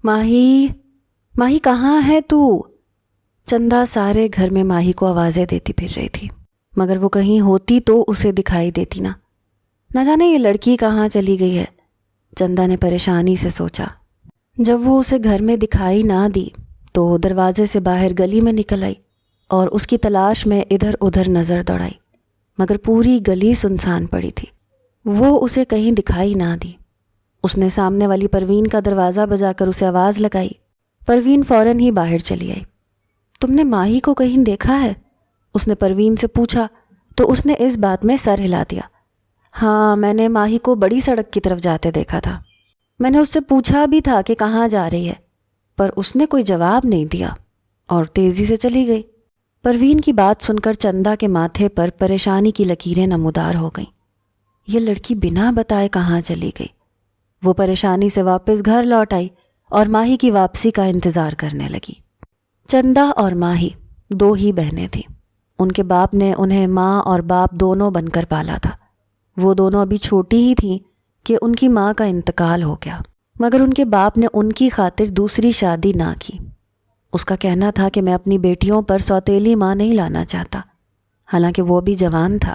ماہی ماہی کہاں ہے تو؟ چندا سارے گھر میں ماہی کو آوازیں دیتی پھر رہی تھی، مگر وہ کہیں ہوتی تو اسے دکھائی دیتی نہ جانے یہ لڑکی کہاں چلی گئی ہے، چندا نے پریشانی سے سوچا۔ جب وہ اسے گھر میں دکھائی نہ دی تو دروازے سے باہر گلی میں نکل آئی اور اس کی تلاش میں ادھر ادھر نظر دوڑائی، مگر پوری گلی سنسان پڑی تھی۔ وہ اسے کہیں دکھائی نہ دی۔ اس نے سامنے والی پروین کا دروازہ بجا کر اسے آواز لگائی۔ پروین فوراً ہی باہر چلی آئی۔ تم نے ماہی کو کہیں دیکھا ہے؟ اس نے پروین سے پوچھا تو اس نے اس بات میں سر ہلا دیا۔ ہاں، میں نے ماہی کو بڑی سڑک کی طرف جاتے دیکھا تھا۔ میں نے اس سے پوچھا بھی تھا کہ کہاں جا رہی ہے، پر اس نے کوئی جواب نہیں دیا اور تیزی سے چلی گئی۔ پروین کی بات سن کر چندا کے ماتھے پر پریشانی کی لکیریں نمودار ہو گئیں۔ یہ لڑکی بنا بتائے کہاں چلی گئی؟ وہ پریشانی سے واپس گھر لوٹ آئی اور ماہی کی واپسی کا انتظار کرنے لگی۔ چندا اور ماہی دو ہی بہنیں تھیں۔ ان کے باپ نے انہیں ماں اور باپ دونوں بن کر پالا تھا۔ وہ دونوں ابھی چھوٹی ہی تھیں کہ ان کی ماں کا انتقال ہو گیا، مگر ان کے باپ نے ان کی خاطر دوسری شادی نہ کی۔ اس کا کہنا تھا کہ میں اپنی بیٹیوں پر سوتیلی ماں نہیں لانا چاہتا۔ حالانکہ وہ بھی جوان تھا،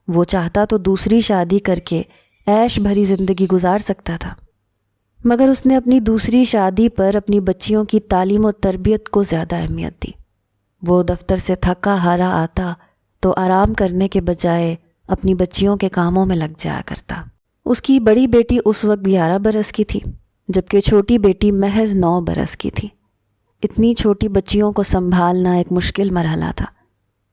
وہ چاہتا تو دوسری شادی کر کے عیش بھری زندگی گزار سکتا تھا، مگر اس نے اپنی دوسری شادی پر اپنی بچیوں کی تعلیم و تربیت کو زیادہ اہمیت دی۔ وہ دفتر سے تھکا ہارا آتا تو آرام کرنے کے بجائے اپنی بچیوں کے کاموں میں لگ جایا کرتا۔ اس کی بڑی بیٹی اس وقت 11 برس کی تھی، جبکہ چھوٹی بیٹی محض 9 برس کی تھی۔ اتنی چھوٹی بچیوں کو سنبھالنا ایک مشکل مرحلہ تھا،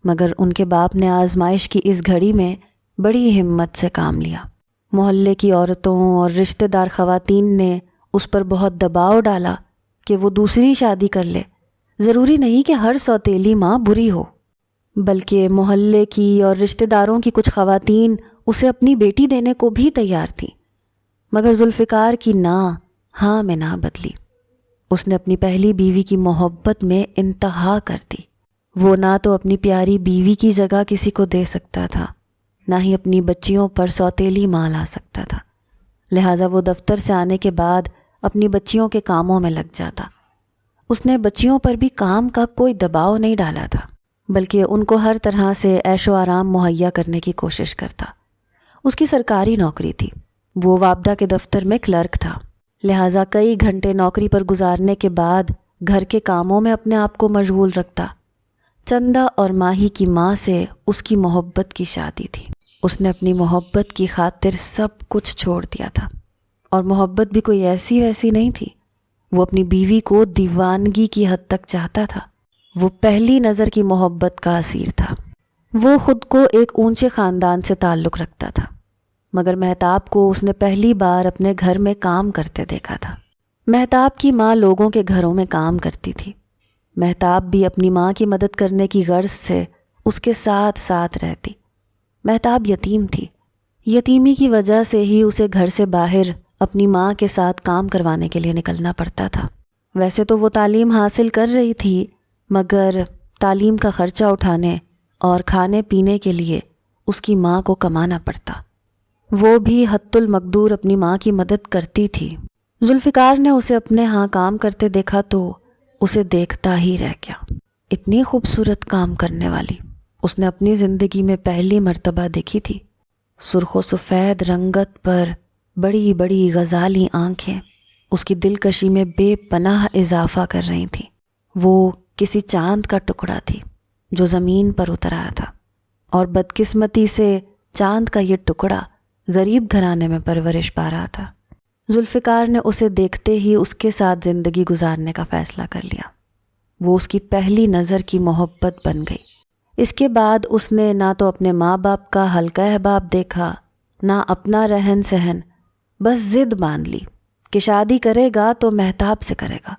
مگر ان کے باپ نے آزمائش کی اس گھڑی میں بڑی ہمت سے کام لیا۔ محلے کی عورتوں اور رشتہ دار خواتین نے اس پر بہت دباؤ ڈالا کہ وہ دوسری شادی کر لے۔ ضروری نہیں کہ ہر سوتیلی ماں بری ہو، بلکہ محلے کی اور رشتہ داروں کی کچھ خواتین اسے اپنی بیٹی دینے کو بھی تیار تھیں، مگر ذوالفقار کی ہاں میں نہ بدلی۔ اس نے اپنی پہلی بیوی کی محبت میں انتہا کر دی۔ وہ نہ تو اپنی پیاری بیوی کی جگہ کسی کو دے سکتا تھا، نہ ہی اپنی بچیوں پر سوتیلی ماں لا سکتا تھا۔ لہٰذا وہ دفتر سے آنے کے بعد اپنی بچیوں کے کاموں میں لگ جاتا۔ اس نے بچیوں پر بھی کام کا کوئی دباؤ نہیں ڈالا تھا، بلکہ ان کو ہر طرح سے عیش و آرام مہیا کرنے کی کوشش کرتا۔ اس کی سرکاری نوکری تھی، وہ وابڈا کے دفتر میں کلرک تھا، لہٰذا کئی گھنٹے نوکری پر گزارنے کے بعد گھر کے کاموں میں اپنے آپ کو مشغول رکھتا۔ چندا اور ماہی کی ماں سے اس کی محبت کی شادی تھی۔ اس نے اپنی محبت کی خاطر سب کچھ چھوڑ دیا تھا، اور محبت بھی کوئی ایسی ویسی نہیں تھی۔ وہ اپنی بیوی کو دیوانگی کی حد تک چاہتا تھا۔ وہ پہلی نظر کی محبت کا اسیر تھا۔ وہ خود کو ایک اونچے خاندان سے تعلق رکھتا تھا، مگر مہتاب کو اس نے پہلی بار اپنے گھر میں کام کرتے دیکھا تھا۔ مہتاب کی ماں لوگوں کے گھروں میں کام کرتی تھی۔ مہتاب بھی اپنی ماں کی مدد کرنے کی غرض سے اس کے ساتھ ساتھ رہتی۔ مہتاب یتیم تھی، یتیمی کی وجہ سے ہی اسے گھر سے باہر اپنی ماں کے ساتھ کام کروانے کے لیے نکلنا پڑتا تھا۔ ویسے تو وہ تعلیم حاصل کر رہی تھی، مگر تعلیم کا خرچہ اٹھانے اور کھانے پینے کے لیے اس کی ماں کو کمانا پڑتا۔ وہ بھی حد المقدور اپنی ماں کی مدد کرتی تھی۔ ذوالفقار نے اسے اپنے ہاں کام کرتے دیکھا تو اسے دیکھتا ہی رہ گیا۔ اتنی خوبصورت کام کرنے والی اس نے اپنی زندگی میں پہلی مرتبہ دیکھی تھی۔ سرخ و سفید رنگت پر بڑی بڑی غزالی آنکھیں اس کی دلکشی میں بے پناہ اضافہ کر رہی تھیں۔ وہ کسی چاند کا ٹکڑا تھی جو زمین پر اتر آیا تھا، اور بدقسمتی سے چاند کا یہ ٹکڑا غریب گھرانے میں پرورش پا رہا تھا۔ ذوالفقار نے اسے دیکھتے ہی اس کے ساتھ زندگی گزارنے کا فیصلہ کر لیا۔ وہ اس کی پہلی نظر کی محبت بن گئی۔ اس کے بعد اس نے نہ تو اپنے ماں باپ کا حلقہ احباب دیکھا، نہ اپنا رہن سہن، بس ضد باندھ لی کہ شادی کرے گا تو مہتاب سے کرے گا۔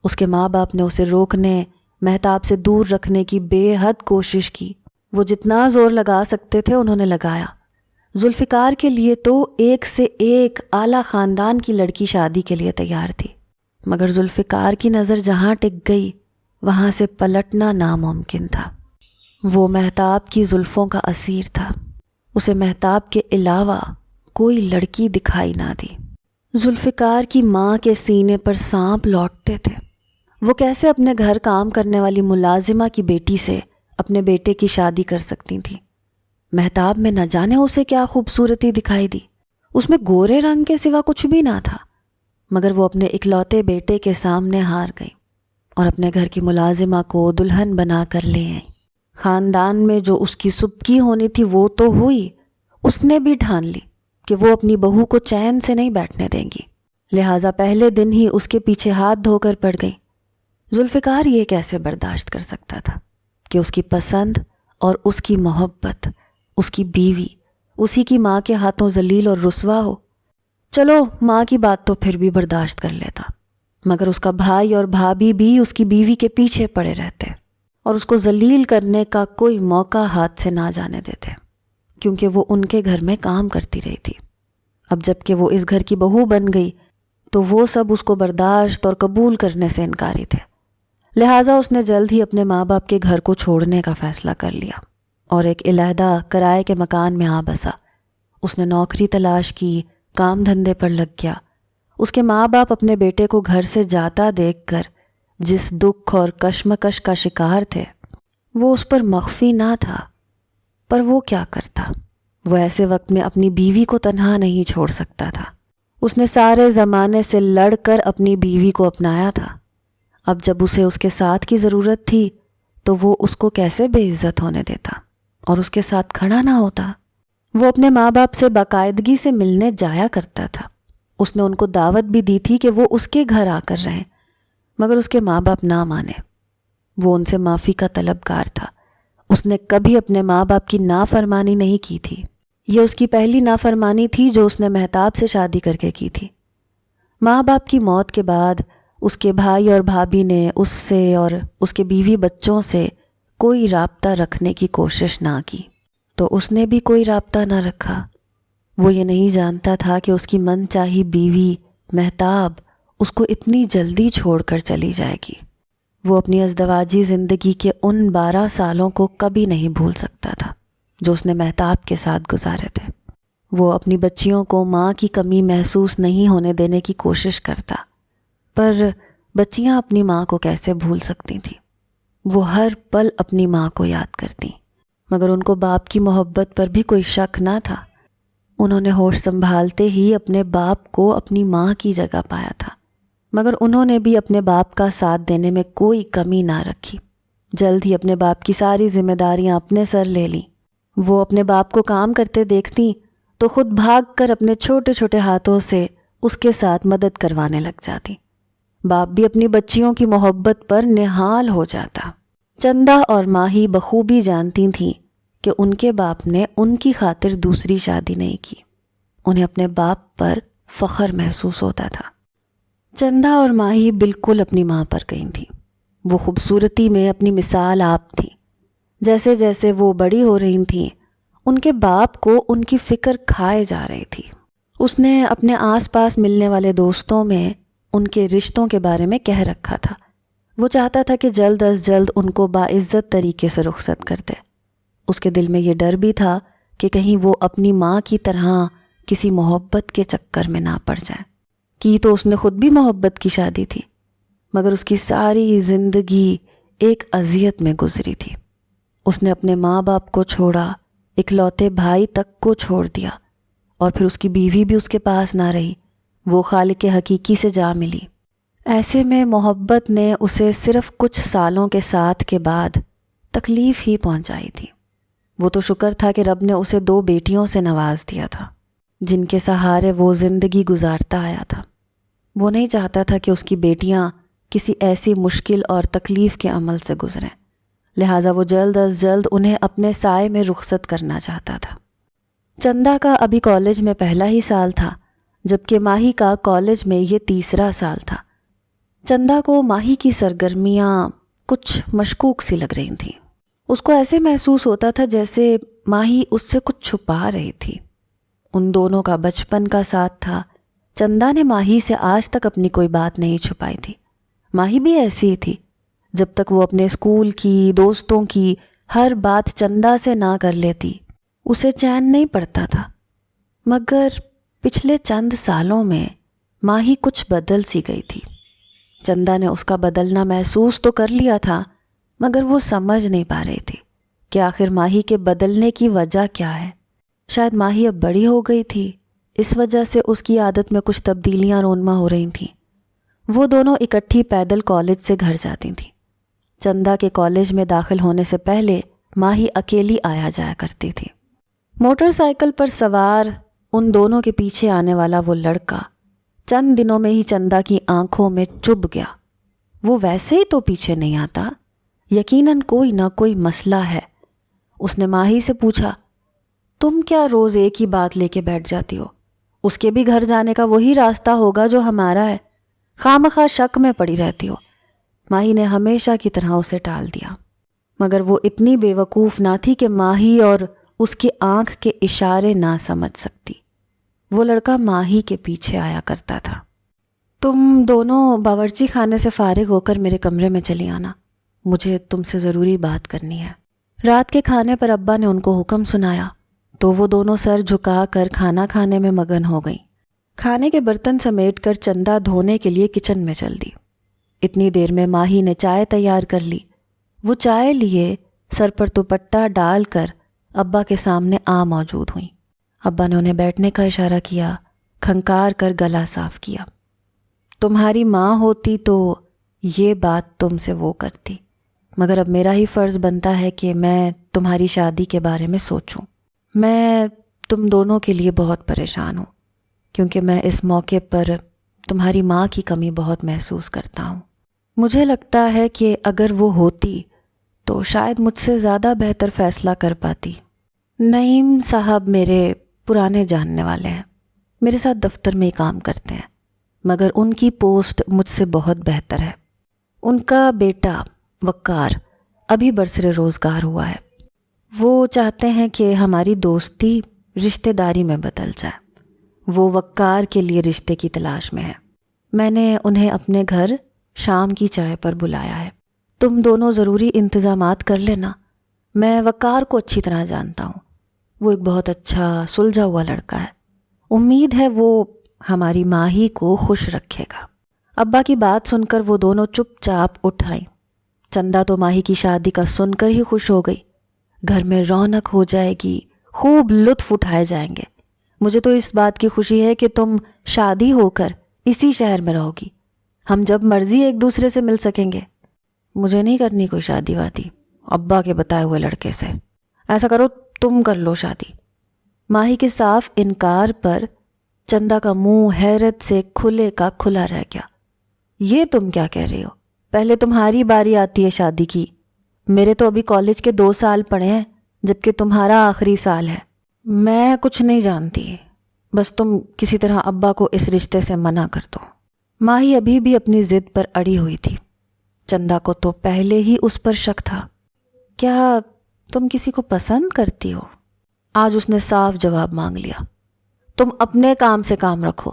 اس کے ماں باپ نے اسے روکنے، مہتاب سے دور رکھنے کی بے حد کوشش کی۔ وہ جتنا زور لگا سکتے تھے انہوں نے لگایا۔ ذوالفقار کے لیے تو ایک سے ایک اعلیٰ خاندان کی لڑکی شادی کے لیے تیار تھی، مگر ذوالفقار کی نظر جہاں ٹک گئی وہاں سے پلٹنا ناممکن تھا۔ وہ مہتاب کی زلفوں کا اسیر تھا۔ اسے مہتاب کے علاوہ کوئی لڑکی دکھائی نہ دی۔ ذوالفقار کی ماں کے سینے پر سانپ لوٹتے تھے۔ وہ کیسے اپنے گھر کام کرنے والی ملازمہ کی بیٹی سے اپنے بیٹے کی شادی کر سکتی تھیں؟ مہتاب میں نہ جانے اسے کیا خوبصورتی دکھائی دی، اس میں گورے رنگ کے سوا کچھ بھی نہ تھا، مگر وہ اپنے اکلوتے بیٹے کے سامنے ہار گئی اور اپنے گھر کی ملازمہ کو دلہن بنا کر لے آئی۔ خاندان میں جو اس کی سبکی ہونی تھی وہ تو ہوئی، اس نے بھی ٹھان لی کہ وہ اپنی بہو کو چین سے نہیں بیٹھنے دیں گی، لہٰذا پہلے دن ہی اس کے پیچھے ہاتھ دھو کر پڑ گئی۔ ذوالفقار یہ کیسے برداشت کر سکتا تھا کہ اس کی پسند اور اس کی محبت، اس کی بیوی، اسی کی ماں کے ہاتھوں ذلیل اور رسوا ہو؟ چلو ماں کی بات تو پھر بھی برداشت کر لیتا، مگر اس کا بھائی اور بھابھی بھی اس کی بیوی کے پیچھے پڑے رہتے اور اس کو ذلیل کرنے کا کوئی موقع ہاتھ سے نہ جانے دیتے، کیونکہ وہ ان کے گھر میں کام کرتی رہی تھی۔ اب جب کہ وہ اس گھر کی بہو بن گئی تو وہ سب اس کو برداشت اور قبول کرنے سے انکاری تھے، لہٰذا اس نے جلد ہی اپنے ماں باپ کے گھر کو چھوڑنے کا فیصلہ کر لیا اور ایک علیحدہ کرائے کے مکان میں آ بسا۔ اس نے نوکری تلاش کی، کام دھندے پر لگ گیا۔ اس کے ماں باپ اپنے بیٹے کو گھر سے جاتا دیکھ کر جس دکھ اور کشمکش کا شکار تھے وہ اس پر مخفی نہ تھا، پر وہ کیا کرتا؟ وہ ایسے وقت میں اپنی بیوی کو تنہا نہیں چھوڑ سکتا تھا۔ اس نے سارے زمانے سے لڑ کر اپنی بیوی کو اپنایا تھا، اب جب اسے اس کے ساتھ کی ضرورت تھی تو وہ اس کو کیسے بے عزت ہونے دیتا اور اس کے ساتھ کھڑا نہ ہوتا؟ وہ اپنے ماں باپ سے باقاعدگی سے ملنے جایا کرتا تھا، اس نے ان کو دعوت بھی دی تھی کہ وہ اس کے گھر آ کر رہیں، مگر اس کے ماں باپ نہ مانے۔ وہ ان سے معافی کا طلبگار تھا، اس نے کبھی اپنے ماں باپ کی نافرمانی نہیں کی تھی۔ یہ اس کی پہلی نافرمانی تھی جو اس نے مہتاب سے شادی کر کے کی تھی۔ ماں باپ کی موت کے بعد اس کے بھائی اور بھابھی نے اس سے اور اس کے بیوی بچوں سے کوئی رابطہ رکھنے کی کوشش نہ کی، تو اس نے بھی کوئی رابطہ نہ رکھا۔ وہ یہ نہیں جانتا تھا کہ اس کی من چاہی بیوی مہتاب اس کو اتنی جلدی چھوڑ کر چلی جائے گی۔ وہ اپنی ازدواجی زندگی کے ان 12 سالوں کو کبھی نہیں بھول سکتا تھا جو اس نے مہتاب کے ساتھ گزارے تھے۔ وہ اپنی بچیوں کو ماں کی کمی محسوس نہیں ہونے دینے کی کوشش کرتا، پر بچیاں اپنی ماں کو کیسے بھول سکتی تھیں؟ وہ ہر پل اپنی ماں کو یاد کرتی، مگر ان کو باپ کی محبت پر بھی کوئی شک نہ تھا۔ انہوں نے ہوش سنبھالتے ہی اپنے باپ کو اپنی ماں کی جگہ پایا تھا، مگر انہوں نے بھی اپنے باپ کا ساتھ دینے میں کوئی کمی نہ رکھی۔ جلد ہی اپنے باپ کی ساری ذمہ داریاں اپنے سر لے لیں۔ وہ اپنے باپ کو کام کرتے دیکھتی تو خود بھاگ کر اپنے چھوٹے چھوٹے ہاتھوں سے اس کے ساتھ مدد کروانے لگ جاتی۔ باپ بھی اپنی بچیوں کی محبت پر نہال ہو جاتا۔ چندہ اور ماہی بخوبی جانتی تھیں کہ ان کے باپ نے ان کی خاطر دوسری شادی نہیں کی، انہیں اپنے باپ پر فخر محسوس ہوتا تھا۔ چندہ اور ماہی بالکل اپنی ماں پر گئی تھیں۔ وہ خوبصورتی میں اپنی مثال آپ تھیں۔ جیسے جیسے وہ بڑی ہو رہی تھیں ان کے باپ کو ان کی فکر کھائے جا رہی تھی۔ اس نے اپنے آس پاس ملنے والے دوستوں میں ان کے رشتوں کے بارے میں کہہ رکھا تھا۔ وہ چاہتا تھا کہ جلد از جلد ان کو باعزت طریقے سے رخصت کر دے۔ اس کے دل میں یہ ڈر بھی تھا کہ کہیں وہ اپنی ماں کی طرح کسی محبت کے چکر میں نہ پڑ جائے۔ کی تو اس نے خود بھی محبت کی شادی تھی، مگر اس کی ساری زندگی ایک اذیت میں گزری تھی۔ اس نے اپنے ماں باپ کو چھوڑا، اکلوتے بھائی تک کو چھوڑ دیا، اور پھر اس کی بیوی بھی اس کے پاس نہ رہی، وہ خالق حقیقی سے جا ملی۔ ایسے میں محبت نے اسے صرف کچھ سالوں کے ساتھ کے بعد تکلیف ہی پہنچائی تھی۔ وہ تو شکر تھا کہ رب نے اسے 2 بیٹیوں سے نواز دیا تھا جن کے سہارے وہ زندگی گزارتا آیا تھا۔ وہ نہیں چاہتا تھا کہ اس کی بیٹیاں کسی ایسی مشکل اور تکلیف کے عمل سے گزریں، لہٰذا وہ جلد از جلد انہیں اپنے سائے میں رخصت کرنا چاہتا تھا۔ چندہ کا ابھی کالج میں پہلا ہی سال تھا، جبکہ ماہی کا کالج میں یہ تیسرا سال تھا۔ چندہ کو ماہی کی سرگرمیاں کچھ مشکوک سی لگ رہی تھیں۔ اس کو ایسے محسوس ہوتا تھا جیسے ماہی اس سے کچھ چھپا رہی تھی۔ ان دونوں کا بچپن کا ساتھ تھا۔ چندہ نے ماہی سے آج تک اپنی کوئی بات نہیں چھپائی تھی۔ ماہی بھی ایسی ہی تھی۔ جب تک وہ اپنے اسکول کی، دوستوں کی ہر بات چندہ سے نہ کر لیتی اسے چین نہیں پڑتا تھا، مگر پچھلے چند سالوں میں ماہی کچھ بدل سی گئی تھی۔ چندا نے اس کا بدلنا محسوس تو کر لیا تھا، مگر وہ سمجھ نہیں پا رہی تھی کہ آخر ماہی کے بدلنے کی وجہ کیا ہے۔ شاید ماہی اب بڑی ہو گئی تھی، اس وجہ سے اس کی عادت میں کچھ تبدیلیاں رونما ہو رہی تھیں۔ وہ دونوں اکٹھی پیدل کالج سے گھر جاتی تھیں۔ چندا کے کالج میں داخل ہونے سے پہلے ماہی اکیلی آیا جایا کرتی تھی۔ موٹر سائیکل پر سوار ان دونوں کے پیچھے آنے والا وہ لڑکا چند دنوں میں ہی چندا کی آنکھوں میں چبھ گیا۔ وہ ویسے ہی تو پیچھے نہیں آتا، یقیناً کوئی نہ کوئی مسئلہ ہے۔ اس نے ماہی سے پوچھا، تم کیا روز ایک ہی بات لے کے بیٹھ جاتی ہو؟ اس کے بھی گھر جانے کا وہی راستہ ہوگا جو ہمارا ہے، خواہ شک میں پڑی رہتی ہو۔ ماہی نے ہمیشہ کی طرح اسے ٹال دیا، مگر وہ اتنی بے وقوف نہ تھی کہ ماہی اور اس کی آنکھ کے اشارے نہ سمجھ سکتی۔ وہ لڑکا ماہی کے پیچھے آیا کرتا تھا۔ تم دونوں باورچی خانے سے فارغ ہو کر میرے کمرے میں چلی آنا، مجھے تم سے ضروری بات کرنی ہے۔ رات کے کھانے پر ابا نے ان کو حکم سنایا تو وہ دونوں سر جھکا کر کھانا کھانے میں مگن ہو گئیں۔ کھانے کے برتن سمیٹ کر چندا دھونے کے لیے کچن میں چل دی۔ اتنی دیر میں ماہی نے چائے تیار کر لی۔ وہ چائے لیے سر پر دوپٹہ ڈال کر ابا کے سامنے آ موجود ہوئیں۔ ابا نے انہیں بیٹھنے کا اشارہ کیا، کھنکار کر گلا صاف کیا۔ تمہاری ماں ہوتی تو یہ بات تم سے وہ کرتی، مگر اب میرا ہی فرض بنتا ہے کہ میں تمہاری شادی کے بارے میں سوچوں۔ میں تم دونوں کے لیے بہت پریشان ہوں، کیونکہ میں اس موقع پر تمہاری ماں کی کمی بہت محسوس کرتا ہوں۔ مجھے لگتا ہے کہ اگر وہ ہوتی تو شاید مجھ سے زیادہ بہتر فیصلہ کر پاتی۔ نعیم صاحب میرے پرانے جاننے والے ہیں، میرے ساتھ دفتر میں ہی کام کرتے ہیں، مگر ان کی پوسٹ مجھ سے بہت بہتر ہے۔ ان کا بیٹا وقار ابھی برسر روزگار ہوا ہے۔ وہ چاہتے ہیں کہ ہماری دوستی رشتہ داری میں بدل جائے۔ وہ وقار کے لیے رشتے کی تلاش میں ہے۔ میں نے انہیں اپنے گھر شام کی چائے پر بلایا ہے۔ تم دونوں ضروری انتظامات کر لینا۔ میں وقار کو اچھی طرح جانتا ہوں، وہ ایک بہت اچھا سلجھا ہوا لڑکا ہے۔ امید ہے وہ ہماری ماہی کو خوش رکھے گا۔ ابا کی بات سن کر وہ دونوں چپ چاپ اٹھ آئیں۔ چندا تو ماہی کی شادی کا سن کر ہی خوش ہو گئی۔ گھر میں رونق ہو جائے گی، خوب لطف اٹھائے جائیں گے۔ مجھے تو اس بات کی خوشی ہے کہ تم شادی ہو کر اسی شہر میں رہو گی، ہم جب مرضی ایک دوسرے سے مل سکیں گے۔ مجھے نہیں کرنی کوئی شادی وادی ابا کے بتائے ہوئے لڑکے سے۔ ایسا کرو تم کر لو شادی۔ ماہی کے صاف انکار پر چندا کا منہ حیرت سے کھلے کا کھلا رہ گیا۔ یہ تم کیا کہہ رہی ہو؟ پہلے تمہاری باری آتی ہے شادی کی۔ میرے تو ابھی کالج کے 2 سال پڑے ہیں، جبکہ تمہارا آخری سال ہے۔ میں کچھ نہیں جانتی، بس تم کسی طرح ابا کو اس رشتے سے منع کر دو۔ ماہی ابھی بھی اپنی ضد پر اڑی ہوئی تھی۔ چندا کو تو پہلے ہی اس پر شک تھا۔ کیا تم کسی کو پسند کرتی ہو؟ آج اس نے صاف جواب مانگ لیا۔ تم اپنے کام سے کام رکھو۔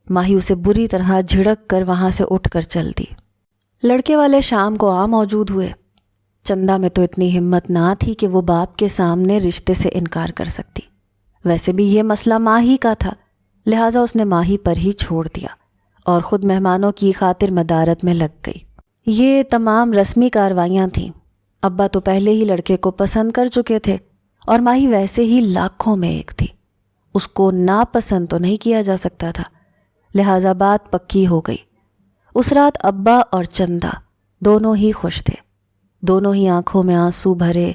ماہی اسے بری طرح جھڑک کر وہاں سے اٹھ کر چل دی۔ لڑکے والے شام کو آ موجود ہوئے۔ چندا میں تو اتنی ہمت نہ تھی کہ وہ باپ کے سامنے رشتے سے انکار کر سکتی۔ ویسے بھی یہ مسئلہ ماہی کا تھا، لہٰذا اس نے ماہی پر ہی چھوڑ دیا اور خود مہمانوں کی خاطر مدارت میں لگ گئی۔ یہ تمام رسمی کاروائیاں تھیں۔ ابا تو پہلے ہی لڑکے کو پسند کر چکے تھے اور ماہی ویسے ہی لاکھوں میں ایک تھی۔ اس کو ناپسند تو نہیں کیا جا سکتا تھا، لہٰذا بات پکی ہو گئی۔ اس رات ابا اور چندا دونوں ہی خوش تھے۔ دونوں ہی آنکھوں میں آنسو بھرے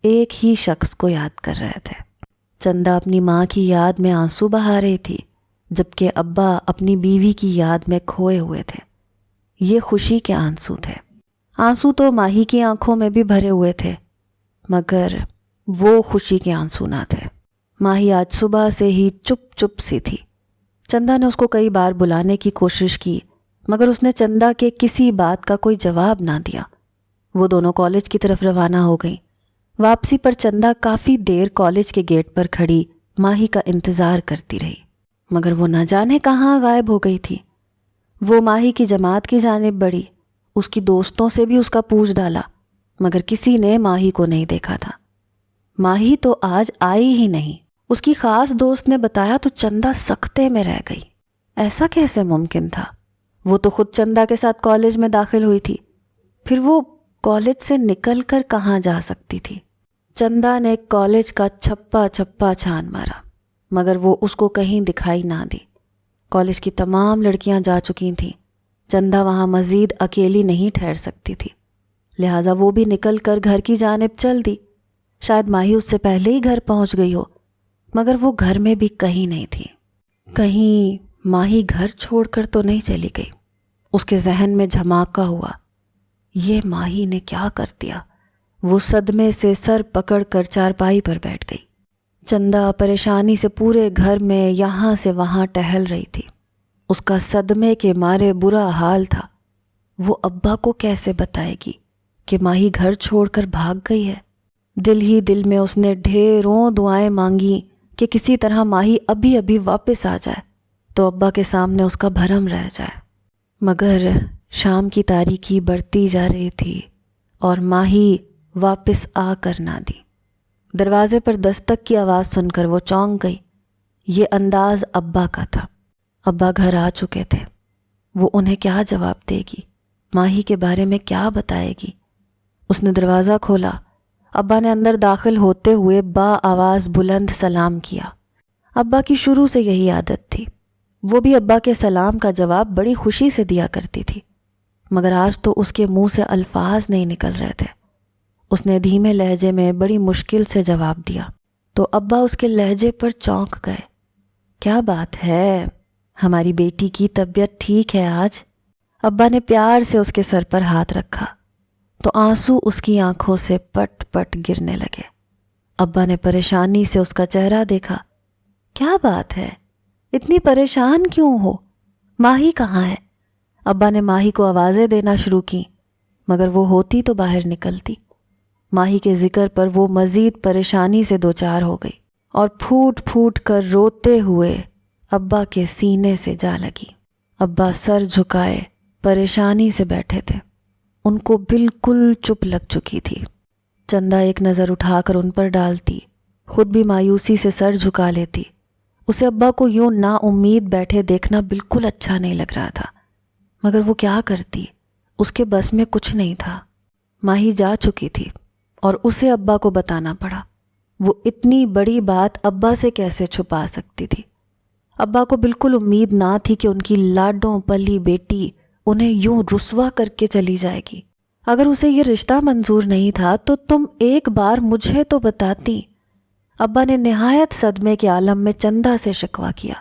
ایک ہی شخص کو یاد کر رہے تھے۔ چندا اپنی ماں کی یاد میں آنسو بہا رہی تھی، جبکہ ابا اپنی بیوی کی یاد میں کھوئے ہوئے تھے۔ یہ خوشی کے آنسو تھے۔ آنسو تو ماہی کی آنکھوں میں بھی بھرے ہوئے تھے، مگر وہ خوشی کے آنسو نہ تھے۔ ماہی آج صبح سے ہی چپ چپ سی تھی۔ چندا نے اس کو کئی بار بلانے کی کوشش کی، مگر اس نے چندا کے کسی بات کا کوئی جواب نہ دیا۔ وہ دونوں کالج کی طرف روانہ ہو گئیں۔ واپسی پر چندا کافی دیر کالج کے گیٹ پر کھڑی ماہی کا انتظار کرتی رہی، مگر وہ نہ جانے کہاں غائب ہو گئی تھی۔ وہ ماہی کی جماعت کی جانب بڑھی، اس کی دوستوں سے بھی اس کا پوچھ ڈالا، مگر کسی نے ماہی کو نہیں دیکھا تھا۔ ماہی تو آج آئی ہی نہیں۔ اس کی خاص دوست نے بتایا تو چندا سکتے میں رہ گئی۔ ایسا کیسے ممکن تھا؟ وہ تو خود چندا کے ساتھ کالج میں داخل ہوئی تھی، پھر وہ کالج سے نکل کر کہاں جا سکتی تھی؟ چندا نے کالج کا چھپا چھپا چھان مارا، مگر وہ اس کو کہیں دکھائی نہ دی۔ کالج کی تمام لڑکیاں جا چکی تھیں، چندا وہاں مزید اکیلی نہیں ٹھہر سکتی تھی، لہٰذا وہ بھی نکل کر گھر کی جانب چل دی۔ شاید ماہی اس سے پہلے ہی گھر پہنچ گئی ہو، مگر وہ گھر میں بھی کہیں نہیں تھی۔ کہیں ماہی گھر چھوڑ کر تو نہیں چلی گئی؟ اس کے ذہن میں جھماکا ہوا، یہ ماہی نے کیا کر دیا؟ وہ صدمے سے سر پکڑ کر چارپائی پر بیٹھ گئی۔ چندا پریشانی سے پورے گھر میں یہاں سے وہاں ٹہل رہی تھی۔ اس کا صدمے کے مارے برا حال تھا۔ وہ ابا کو کیسے بتائے گی کہ ماہی گھر چھوڑ کر بھاگ گئی ہے؟ دل ہی دل میں اس نے ڈھیروں دعائیں مانگی کہ کسی طرح ماہی ابھی ابھی واپس آ جائے تو ابا کے سامنے اس کا بھرم رہ جائے۔ مگر شام کی تاریکی بڑھتی جا رہی تھی اور ماہی واپس آ کر نہ دی۔ دروازے پر دستک کی آواز سن کر وہ چونک گئی۔ یہ انداز ابا کا تھا۔ ابا گھر آ چکے تھے۔ وہ انہیں کیا جواب دے گی؟ ماہی کے بارے میں کیا بتائے گی؟ اس نے دروازہ کھولا۔ ابا نے اندر داخل ہوتے ہوئے با آواز بلند سلام کیا۔ ابا کی شروع سے یہی عادت تھی، وہ بھی ابا کے سلام کا جواب بڑی خوشی سے دیا کرتی تھی، مگر آج تو اس کے منہ سے الفاظ نہیں نکل رہے تھے۔ اس نے دھیمے لہجے میں بڑی مشکل سے جواب دیا تو ابا اس کے لہجے پر چونک گئے۔ کیا بات ہے؟ ہماری بیٹی کی طبیعت ٹھیک ہے آج؟ ابا نے پیار سے اس کے سر پر ہاتھ رکھا تو آنسو اس کی آنکھوں سے پٹ پٹ گرنے لگے۔ ابا نے پریشانی سے اس کا چہرہ دیکھا۔ کیا بات ہے؟ اتنی پریشان کیوں ہو؟ ماہی کہاں ہے؟ ابا نے ماہی کو آوازیں دینا شروع کی، مگر وہ ہوتی تو باہر نکلتی۔ ماہی کے ذکر پر وہ مزید پریشانی سے دوچار ہو گئی اور پھوٹ پھوٹ کر روتے ہوئے ابا کے سینے سے جا لگی۔ ابا سر جھکائے پریشانی سے بیٹھے تھے، ان کو بالکل چپ لگ چکی تھی۔ چندا ایک نظر اٹھا کر ان پر ڈالتی، خود بھی مایوسی سے سر جھکا لیتی۔ اسے ابا کو یوں نا امید بیٹھے دیکھنا بالکل اچھا نہیں لگ رہا تھا، مگر وہ کیا کرتی؟ اس کے بس میں کچھ نہیں تھا۔ ماہی جا چکی تھی اور اسے ابا کو بتانا پڑا۔ وہ اتنی بڑی بات ابا سے کیسے چھپا سکتی تھی؟ ابا کو بالکل امید نہ تھی کہ ان کی لاڈوں پلی بیٹی انہیں یوں رسوا کر کے چلی جائے گی۔ اگر اسے یہ رشتہ منظور نہیں تھا تو تم ایک بار مجھے تو بتاتی۔ ابا نے نہایت صدمے کے عالم میں چندا سے شکوہ کیا۔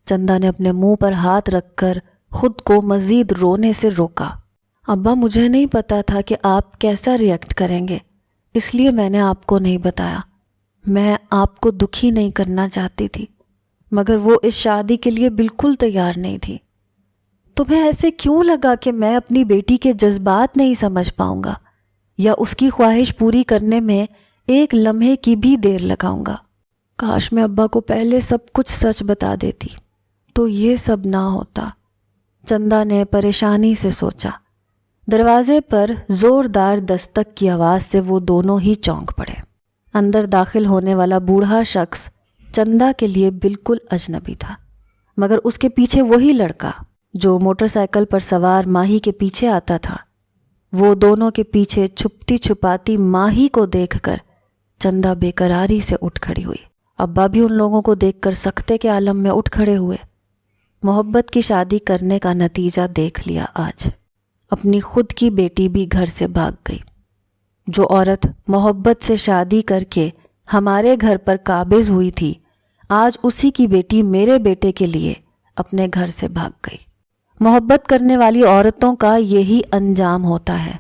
چندا نے اپنے منہ پر ہاتھ رکھ کر خود کو مزید رونے سے روکا۔ ابا مجھے نہیں پتا تھا کہ آپ کیسا ریئیکٹ کریں گے، اس لیے میں نے آپ کو نہیں بتایا۔ میں آپ کو دکھی نہیں کرنا چاہتی تھی، مگر وہ اس شادی کے لیے بالکل تیار نہیں تھی۔ تمہیں ایسے کیوں لگا کہ میں اپنی بیٹی کے جذبات نہیں سمجھ پاؤں گا یا اس کی خواہش پوری کرنے میں ایک لمحے کی بھی دیر لگاؤں گا؟ کاش میں ابا کو پہلے سب کچھ سچ بتا دیتی تو یہ سب نہ ہوتا۔ چندا نے پریشانی سے سوچا۔ دروازے پر زوردار دستک کی آواز سے وہ دونوں ہی چونک پڑے۔ اندر داخل ہونے والا بوڑھا شخص چندا کے لیے بالکل اجنبی تھا، مگر اس کے پیچھے وہی لڑکا جو موٹر سائیکل پر سوار ماہی کے پیچھے آتا تھا۔ وہ دونوں کے پیچھے چھپتی چھپاتی ماہی کو دیکھ کر چندا بے قراری سے اٹھ کھڑی ہوئی۔ ابا بھی ان لوگوں کو دیکھ کر سختے کے عالم میں اٹھ کھڑے ہوئے۔ محبت کی شادی کرنے کا نتیجہ دیکھ لیا آج۔ اپنی خود کی بیٹی بھی گھر سے بھاگ گئی۔ جو عورت محبت سے شادی کر کے ہمارے گھر پر قابض ہوئی تھی، آج اسی کی بیٹی میرے بیٹے کے لیے اپنے گھر سے بھاگ گئی۔ محبت کرنے والی عورتوں کا یہی انجام ہوتا ہے۔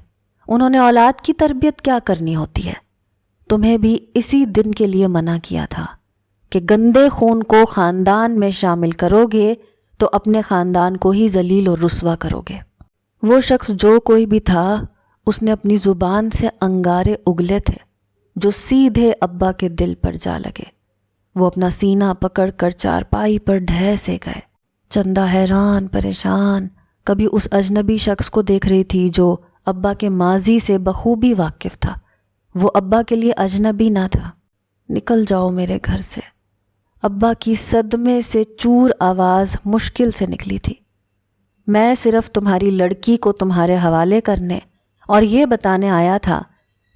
انہوں نے اولاد کی تربیت کیا کرنی ہوتی ہے؟ تمہیں بھی اسی دن کے لیے منع کیا تھا کہ گندے خون کو خاندان میں شامل کرو گے تو اپنے خاندان کو ہی ذلیل اور رسوا کرو گے۔ وہ شخص جو کوئی بھی تھا، اس نے اپنی زبان سے انگارے اگلے تھے جو سیدھے ابا کے دل پر جا لگے۔ وہ اپنا سینہ پکڑ کر چارپائی پر ڈھہ سے گئے۔ چندا حیران پریشان کبھی اس اجنبی شخص کو دیکھ رہی تھی جو ابا کے ماضی سے بخوبی واقف تھا۔ وہ ابا کے لیے اجنبی نہ تھا۔ نکل جاؤ میرے گھر سے، ابا کی صدمے سے چور آواز مشکل سے نکلی تھی۔ میں صرف تمہاری لڑکی کو تمہارے حوالے کرنے اور یہ بتانے آیا تھا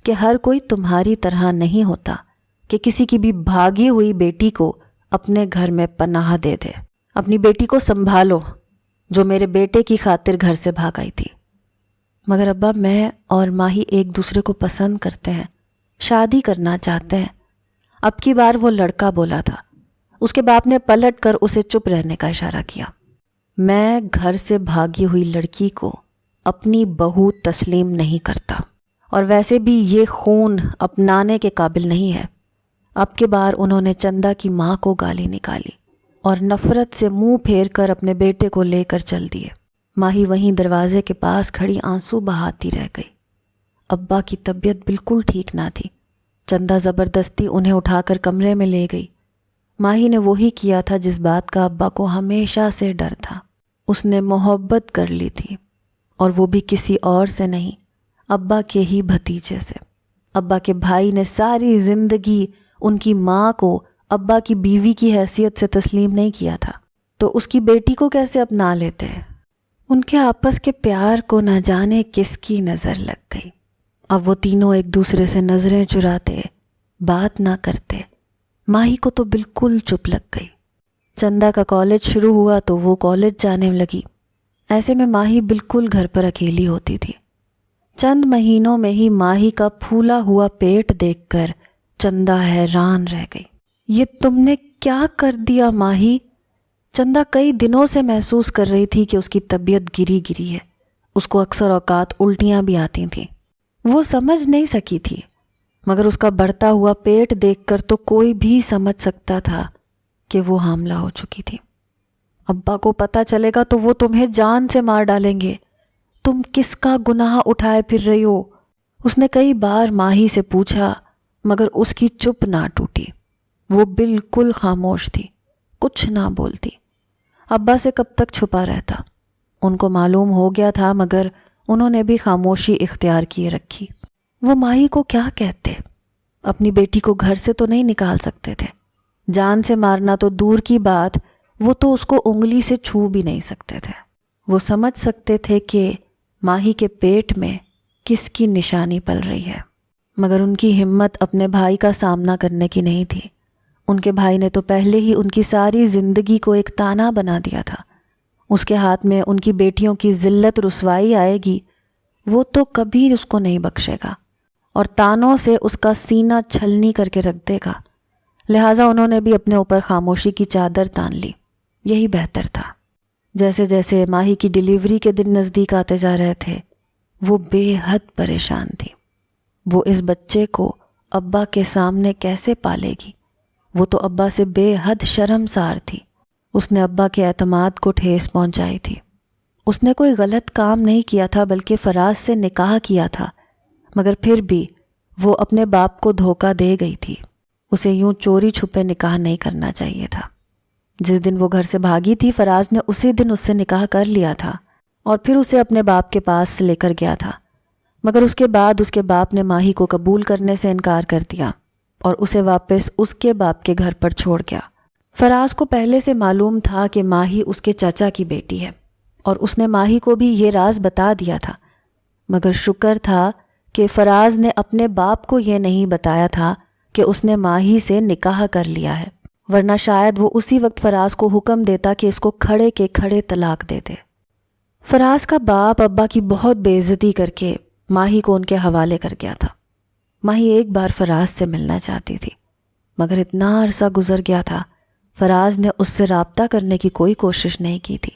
کہ ہر کوئی تمہاری طرح نہیں ہوتا کہ کسی کی بھی بھاگی ہوئی بیٹی کو اپنے گھر میں پناہ دے دے۔ اپنی بیٹی کو سنبھالو جو میرے بیٹے کی خاطر گھر سے بھاگ آئی تھی۔ مگر ابا، میں اور ماہی ایک دوسرے کو پسند کرتے ہیں، شادی کرنا چاہتے ہیں۔ اب کی بار وہ لڑکا بولا تھا۔ اس کے باپ نے پلٹ کر اسے چپ رہنے کا اشارہ کیا۔ میں گھر سے بھاگی ہوئی لڑکی کو اپنی بہو تسلیم نہیں کرتا، اور ویسے بھی یہ خون اپنانے کے قابل نہیں ہے۔ اب کے بار انہوں نے چندا کی ماں کو گالی نکالی اور نفرت سے منہ پھیر کر اپنے بیٹے کو لے کر چل دیے۔ ماہی وہیں دروازے کے پاس کھڑی آنسو بہاتی رہ گئی۔ ابا کی طبیعت بالکل ٹھیک نہ تھی۔ چندا زبردستی انہیں اٹھا کر کمرے میں لے گئی۔ ماہی نے وہی کیا تھا جس بات کا ابا کو ہمیشہ سے ڈر تھا۔ اس نے محبت کر لی تھی، اور وہ بھی کسی اور سے نہیں، ابا کے ہی بھتیجے سے۔ ابا کے بھائی نے ساری زندگی ان کی ماں کو ابا کی بیوی کی حیثیت سے تسلیم نہیں کیا تھا، تو اس کی بیٹی کو کیسے اپنا لیتے؟ ان کے آپس کے پیار کو نہ جانے کس کی نظر لگ گئی۔ اب وہ تینوں ایک دوسرے سے نظریں چراتے، بات نہ کرتے۔ ماہی کو تو بالکل چپ لگ گئی۔ چندا کا کالج شروع ہوا تو وہ کالج جانے لگی۔ ایسے میں ماہی بالکل گھر پر اکیلی ہوتی تھی۔ چند مہینوں میں ہی ماہی کا پھولا ہوا پیٹ دیکھ کر چندا حیران رہ گئی۔ یہ تم نے کیا کر دیا ماہی؟ چندا کئی دنوں سے محسوس کر رہی تھی کہ اس کی طبیعت گری گری ہے۔ اس کو اکثر اوقات الٹیاں بھی آتی تھیں۔ وہ سمجھ نہیں سکی تھی، مگر اس کا بڑھتا ہوا پیٹ دیکھ کر تو کوئی بھی سمجھ سکتا تھا کہ وہ حاملہ ہو چکی تھی۔ ابا کو پتہ چلے گا تو وہ تمہیں جان سے مار ڈالیں گے۔ تم کس کا گناہ اٹھائے پھر رہی ہو؟ اس نے کئی بار ماہی سے پوچھا، مگر اس کی چپ نہ ٹوٹی۔ وہ بالکل خاموش تھی، کچھ نہ بولتی۔ ابا سے کب تک چھپا رہتا؟ ان کو معلوم ہو گیا تھا، مگر انہوں نے بھی خاموشی اختیار کیے رکھی۔ وہ ماہی کو کیا کہتے؟ اپنی بیٹی کو گھر سے تو نہیں نکال سکتے تھے۔ جان سے مارنا تو دور کی بات، وہ تو اس کو انگلی سے چھو بھی نہیں سکتے تھے۔ وہ سمجھ سکتے تھے کہ ماہی کے پیٹ میں کس کی نشانی پل رہی ہے، مگر ان کی ہمت اپنے بھائی کا سامنا کرنے کی نہیں تھی۔ ان کے بھائی نے تو پہلے ہی ان کی ساری زندگی کو ایک تانا بنا دیا تھا۔ اس کے ہاتھ میں ان کی بیٹیوں کی ذلت رسوائی آئے گی، وہ تو کبھی اس کو نہیں بخشے گا، اور تانوں سے اس کا سینہ چھلنی کر کے رکھ دے گا۔ لہٰذا انہوں نے بھی اپنے اوپر خاموشی کی چادر تان لی۔ یہی بہتر تھا۔ جیسے جیسے ماہی کی ڈیلیوری کے دن نزدیک آتے جا رہے تھے، وہ بے حد پریشان تھی۔ وہ اس بچے کو ابا کے سامنے کیسے پالے گی؟ وہ تو ابا سے بے حد شرمسار تھی۔ اس نے ابا کے اعتماد کو ٹھیس پہنچائی تھی۔ اس نے کوئی غلط کام نہیں کیا تھا، بلکہ فراز سے نکاح کیا تھا، مگر پھر بھی وہ اپنے باپ کو دھوکہ دے گئی تھی۔ اسے یوں چوری چھپے نکاح نہیں کرنا چاہیے تھا۔ جس دن وہ گھر سے بھاگی تھی، فراز نے اسی دن اس سے نکاح کر لیا تھا اور پھر اسے اپنے باپ کے پاس لے کر گیا تھا، مگر اس کے بعد اس کے باپ نے ماہی کو قبول کرنے سے انکار کر دیا اور اسے واپس اس کے باپ کے گھر پر چھوڑ گیا۔ فراز کو پہلے سے معلوم تھا کہ ماہی اس کے چچا کی بیٹی ہے، اور اس نے ماہی کو بھی یہ راز بتا دیا تھا، مگر شکر تھا کہ فراز نے اپنے باپ کو یہ نہیں بتایا تھا کہ اس نے ماہی سے نکاح کر لیا ہے، ورنہ شاید وہ اسی وقت فراز کو حکم دیتا کہ اس کو کھڑے کے کھڑے طلاق دے دے۔ فراز کا باپ ابا کی بہت بے عزتی کر کے ماہی کو ان کے حوالے کر گیا تھا۔ ماہی ایک بار فراز سے ملنا چاہتی تھی، مگر اتنا عرصہ گزر گیا تھا، فراز نے اس سے رابطہ کرنے کی کوئی کوشش نہیں کی تھی۔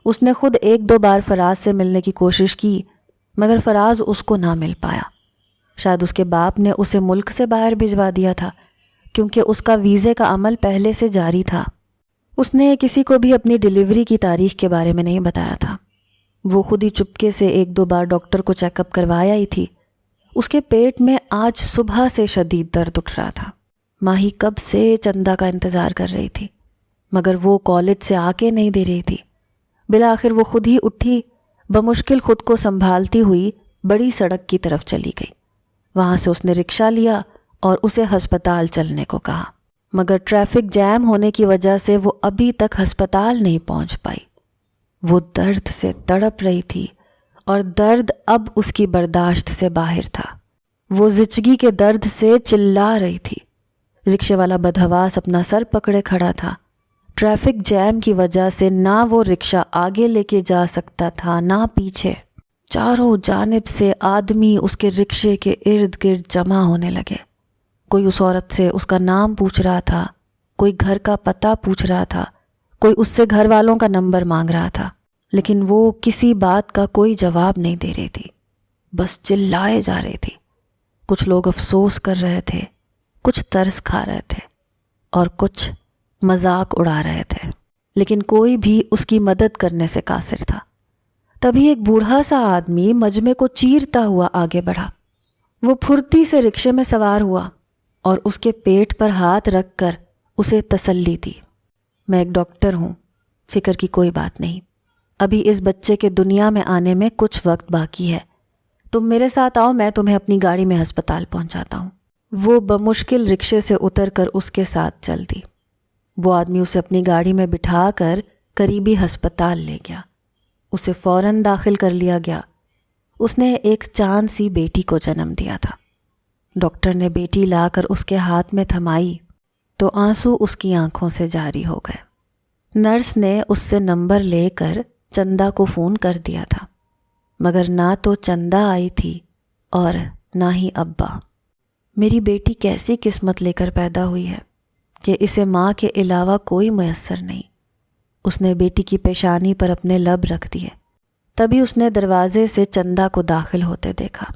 اس نے خود ایک دو بار فراز سے ملنے کی کوشش کی، مگر فراز اس کو نہ مل پایا۔ شاید اس کے باپ نے اسے ملک سے باہر بھجوا دیا تھا، کیونکہ اس کا ویزے کا عمل پہلے سے جاری تھا۔ اس نے کسی کو بھی اپنی ڈیلیوری کی تاریخ کے بارے میں نہیں بتایا تھا۔ وہ خود ہی چپکے سے ایک دو بار ڈاکٹر کو چیک اپ کروایا ہی تھی۔ اس کے پیٹ میں آج صبح سے شدید درد اٹھ رہا تھا۔ ماہی کب سے چندا کا انتظار کر رہی تھی، مگر وہ کالج سے آ کے نہیں دے رہی تھی۔ بالآخر وہ خود ہی اٹھی، بمشکل خود کو سنبھالتی ہوئی بڑی سڑک کی طرف چلی گئی۔ وہاں سے اس نے رکشہ لیا اور اسے ہسپتال چلنے کو کہا۔ مگر ٹریفک جیم ہونے کی وجہ سے وہ ابھی تک ہسپتال نہیں پہنچ پائی۔ وہ درد سے تڑپ رہی تھی اور درد اب اس کی برداشت سے باہر تھا۔ وہ زچگی کے درد سے چلا رہی تھی۔ رکشے والا بدحواس اپنا سر پکڑے کھڑا تھا۔ ٹریفک جیم کی وجہ سے نہ وہ رکشہ آگے لے کے جا سکتا تھا نہ پیچھے۔ چاروں جانب سے آدمی اس کے رکشے کے ارد گرد جمع ہونے لگے۔ کوئی اس عورت سے اس کا نام پوچھ رہا تھا، کوئی گھر کا پتہ پوچھ رہا تھا، کوئی اس سے گھر والوں کا نمبر مانگ رہا تھا، لیکن وہ کسی بات کا کوئی جواب نہیں دے رہی تھی، بس چلائے جا رہی تھی۔ کچھ لوگ افسوس کر رہے تھے، کچھ ترس کھا رہے تھے اور کچھ مذاق اڑا رہے تھے، لیکن کوئی بھی اس کی مدد کرنے سے قاصر تھا۔ تبھی ایک بوڑھا سا آدمی مجمع کو چیرتا ہوا آگے بڑھا۔ وہ پھرتی سے رکشے میں سوار ہوا اور اس کے پیٹ پر ہاتھ رکھ کر اسے تسلی دی۔ میں ایک ڈاکٹر ہوں، فکر کی کوئی بات نہیں، ابھی اس بچے کے دنیا میں آنے میں کچھ وقت باقی ہے، تم میرے ساتھ آؤ، میں تمہیں اپنی گاڑی میں ہسپتال پہنچاتا ہوں۔ وہ بمشکل رکشے سے اتر کر اس کے ساتھ چل دی۔ وہ آدمی اسے اپنی گاڑی میں بٹھا کر قریبی ہسپتال لے گیا۔ اسے فوراً داخل کر لیا گیا۔ اس نے ایک چاند سی بیٹی کو جنم دیا تھا۔ ڈاکٹر نے بیٹی لا کر اس کے ہاتھ میں تھمائی تو آنسو اس کی آنکھوں سے جاری ہو گئے۔ نرس نے اس سے نمبر لے کر چندا کو فون کر دیا تھا، مگر نہ تو چندا آئی تھی اور نہ ہی ابا۔ میری بیٹی کیسی قسمت لے کر پیدا ہوئی ہے کہ اسے ماں کے علاوہ کوئی میسر نہیں۔ اس نے بیٹی کی پیشانی پر اپنے لب رکھ دیے۔ تبھی اس نے دروازے سے چندا کو داخل ہوتے دیکھا۔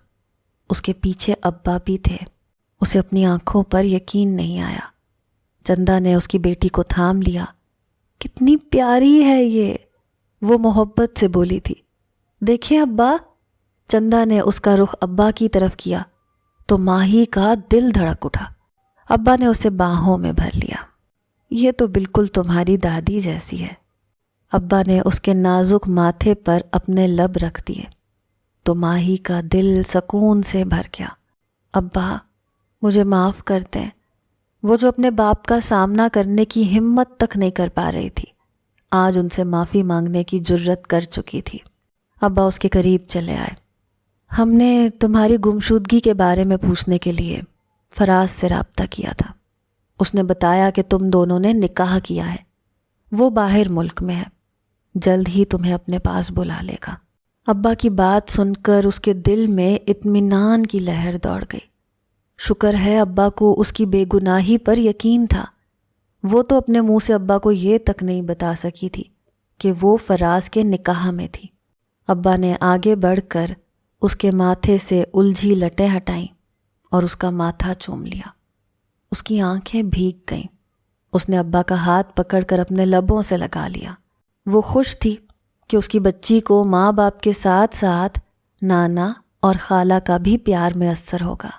اس کے پیچھے ابا بھی تھے۔ اسے اپنی آنکھوں پر یقین نہیں آیا۔ چندا نے اس کی بیٹی کو تھام لیا۔ کتنی پیاری ہے یہ، وہ محبت سے بولی تھی۔ دیکھیں ابا، چندا نے اس کا رخ ابا کی طرف کیا تو ماہی کا دل دھڑک اٹھا۔ ابا نے اسے باہوں میں بھر لیا۔ یہ تو بالکل تمہاری دادی جیسی ہے۔ ابا نے اس کے نازک ماتھے پر اپنے لب رکھ دیے تو ماہی کا دل سکون سے بھر گیا۔ ابا، مجھے معاف کر دیں، وہ جو اپنے باپ کا سامنا کرنے کی ہمت تک نہیں کر پا رہی تھی، آج ان سے معافی مانگنے کی جرت کر چکی تھی۔ ابا اس کے قریب چلے آئے۔ ہم نے تمہاری گمشدگی کے بارے میں پوچھنے کے لیے فراز سے رابطہ کیا تھا۔ اس نے بتایا کہ تم دونوں نے نکاح کیا ہے، وہ باہر ملک میں ہے، جلد ہی تمہیں اپنے پاس بلا لے گا۔ ابا کی بات سن کر اس کے دل میں اطمینان کی لہر دوڑ گئی۔ شکر ہے ابا کو اس کی بے گناہی پر یقین تھا۔ وہ تو اپنے منہ سے ابا کو یہ تک نہیں بتا سکی تھی کہ وہ فراز کے نکاح میں تھی۔ ابا نے آگے بڑھ کر اس کے ماتھے سے الجھی لٹیں ہٹائیں اور اس کا ماتھا چوم لیا۔ اس کی آنکھیں بھیگ گئیں۔ اس نے ابا کا ہاتھ پکڑ کر اپنے لبوں سے لگا لیا۔ وہ خوش تھی کہ اس کی بچی کو ماں باپ کے ساتھ ساتھ نانا اور خالہ کا بھی پیار میسر ہوگا۔